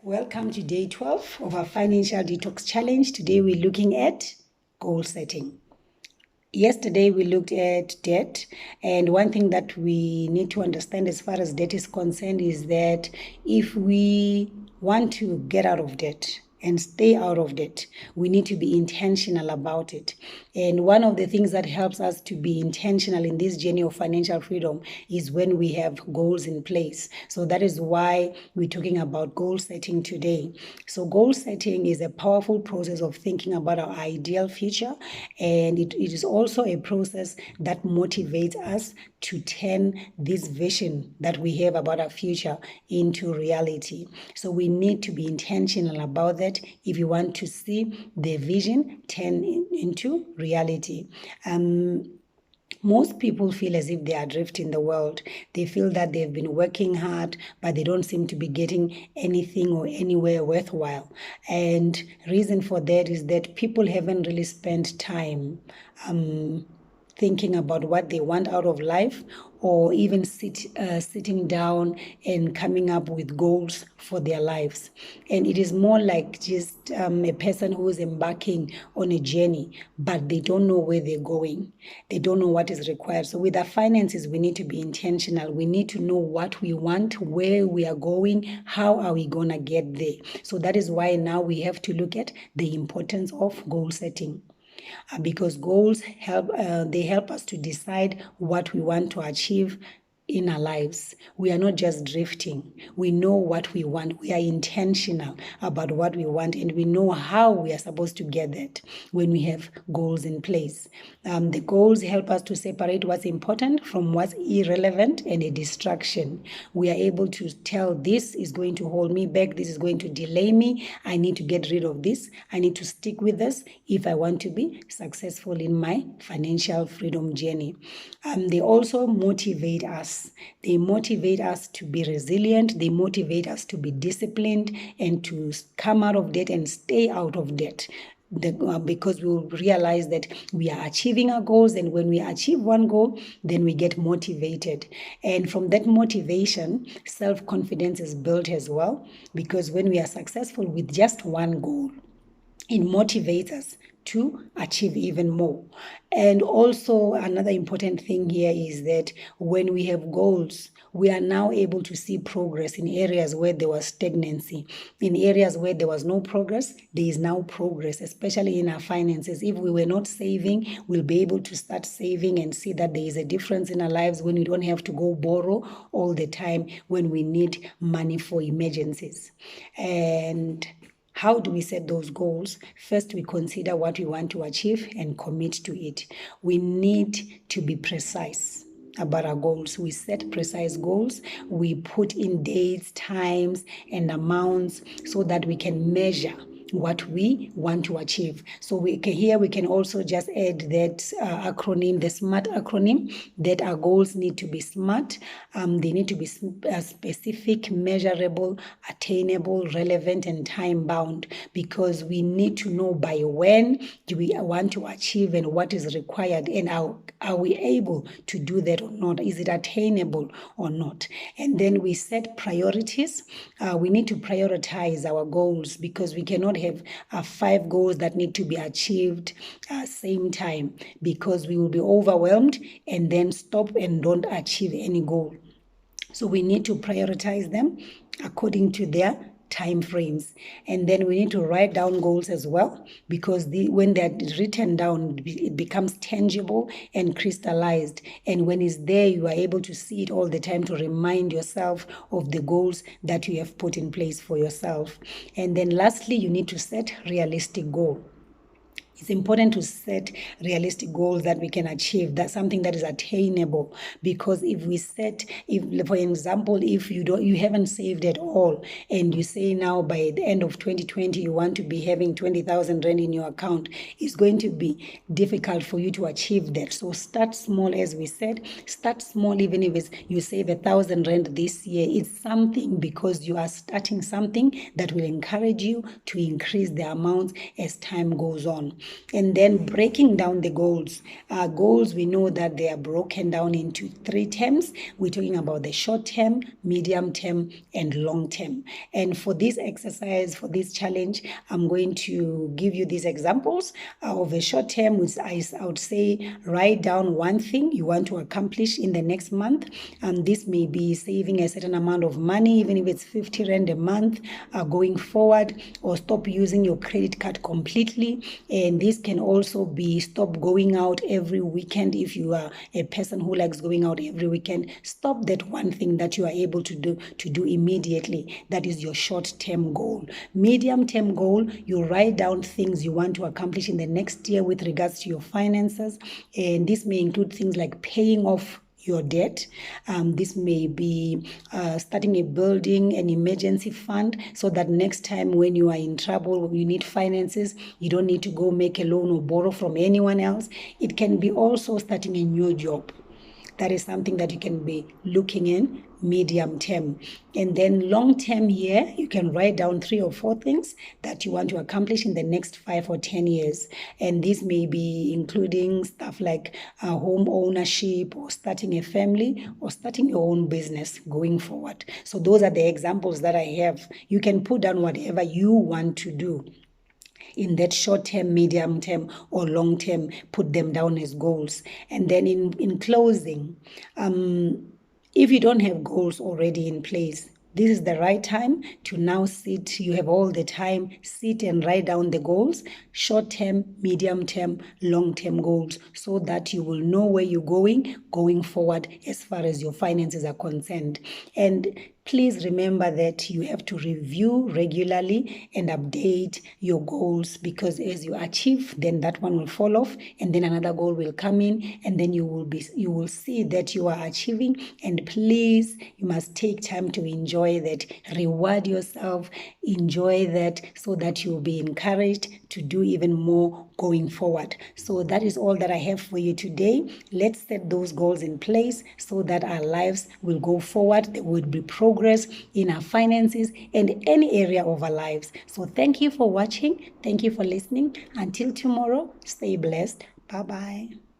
Welcome to day 12 of our financial detox challenge. Today we're looking at goal setting. Yesterday we looked at debt, and one thing that we need to understand as far as debt is concerned is that if we want to get out of debt and stay out of debt, we need to be intentional about it. And one of the things that helps us to be intentional in this journey of financial freedom is when we have goals in place. So that is why we're talking about goal setting today. So goal setting is a powerful process of thinking about our ideal future, and it is also a process that motivates us to turn this vision that we have about our future into reality. So we need to be intentional about that if you want to see the vision turn into reality. Most people feel as if they are adrift in the world. They feel that they've been working hard, but they don't seem to be getting anything or anywhere worthwhile. And reason for that is that people haven't really spent time thinking about what they want out of life, or even sitting down and coming up with goals for their lives. And it is more like just a person who is embarking on a journey, but they don't know where they're going. They don't know what is required. So with our finances, we need to be intentional. We need to know what we want, where we are going, how are we going to get there. So that is why now we have to look at the importance of goal setting. Because goals help us to decide what we want to achieve in our lives. We are not just drifting. We know what we want. We are intentional about what we want, and we know how we are supposed to get that when we have goals in place. The goals help us to separate what's important from what's irrelevant and a distraction. We are able to tell, this is going to hold me back, this is going to delay me, I need to get rid of this, I need to stick with this if I want to be successful in my financial freedom journey. They also motivate us. They motivate us to be resilient. They motivate us to be disciplined and to come out of debt and stay out of debt. Because we will realize that we are achieving our goals, and when we achieve one goal, then we get motivated. And from that motivation, self-confidence is built as well, because when we are successful with just one goal, it motivates us to achieve even more. And also another important thing here is that when we have goals, we are now able to see progress in areas where there was stagnancy. In areas where there was no progress, there is now progress, especially in our finances. If we were not saving, we'll be able to start saving and see that there is a difference in our lives when we don't have to go borrow all the time when we need money for emergencies. And how do we set those goals? First, we consider what we want to achieve and commit to it. We need to be precise about our goals. We set precise goals. We put in dates, times, and amounts so that we can measure what we want to achieve. So we can also just add that acronym, the SMART acronym, that our goals need to be SMART. They need to be specific, measurable, attainable, relevant, and time bound, because we need to know by when do we want to achieve and what is required, and are we able to do that or not? Is it attainable or not? And then we set priorities. We need to prioritize our goals, because we cannot have 5 goals that need to be achieved same time, because we will be overwhelmed and then stop and don't achieve any goal. So we need to prioritize them according to their time frames. And then we need to write down goals as well, because when they're written down, it becomes tangible and crystallized. And when it's there, you are able to see it all the time to remind yourself of the goals that you have put in place for yourself. And then lastly, you need to set realistic goals. It's important to set realistic goals that we can achieve. That's something that is attainable, because if for example, if you haven't saved at all, and you say now by the end of 2020 you want to be having 20,000 rand in your account, it's going to be difficult for you to achieve that. So start small, as we said. Start small, even if you save 1,000 rand this year. It's something, because you are starting something that will encourage you to increase the amounts as time goes on. And then breaking down the goals. Goals, we know that they are broken down into 3 terms. We're talking about the short term, medium term, and long term. And for this exercise, for this challenge, I'm going to give you these examples of a short term, which I would say write down one thing you want to accomplish in the next month. This may be saving a certain amount of money, even if it's 50 Rand a month, going forward, or stop using your credit card completely. And this can also be stop going out every weekend. If you are a person who likes going out every weekend, stop that one thing that you are able to do immediately. That is your short-term goal. Medium-term goal, you write down things you want to accomplish in the next year with regards to your finances, and this may include things like paying off your debt. This may be starting a building, an emergency fund, so that next time when you are in trouble, when you need finances, you don't need to go make a loan or borrow from anyone else. It can be also starting a new job. That is something that you can be looking in medium term. And then long term here, you can write down 3 or 4 things that you want to accomplish in the next 5 or 10 years. And this may be including stuff like home ownership, or starting a family, or starting your own business going forward. So those are the examples that I have. You can put down whatever you want to do in that short term, medium term, or long term. Put them down as goals. And then in closing, if you don't have goals already in place, this is the right time to now sit. You have all the time. Sit and write down the goals, short term, medium term, long term goals, so that you will know where you're going forward as far as your finances are concerned. And please remember that you have to review regularly and update your goals, because as you achieve, then that one will fall off, and then another goal will come in, and then you will see that you are achieving. And please, you must take time to enjoy that. Reward yourself, enjoy that, so that you'll be encouraged to do even more going forward. So that is all that I have for you today. Let's set those goals in place so that our lives will go forward. There will be progress in our finances and any area of our lives. So thank you for watching. Thank you for listening. Until tomorrow, stay blessed. Bye-bye.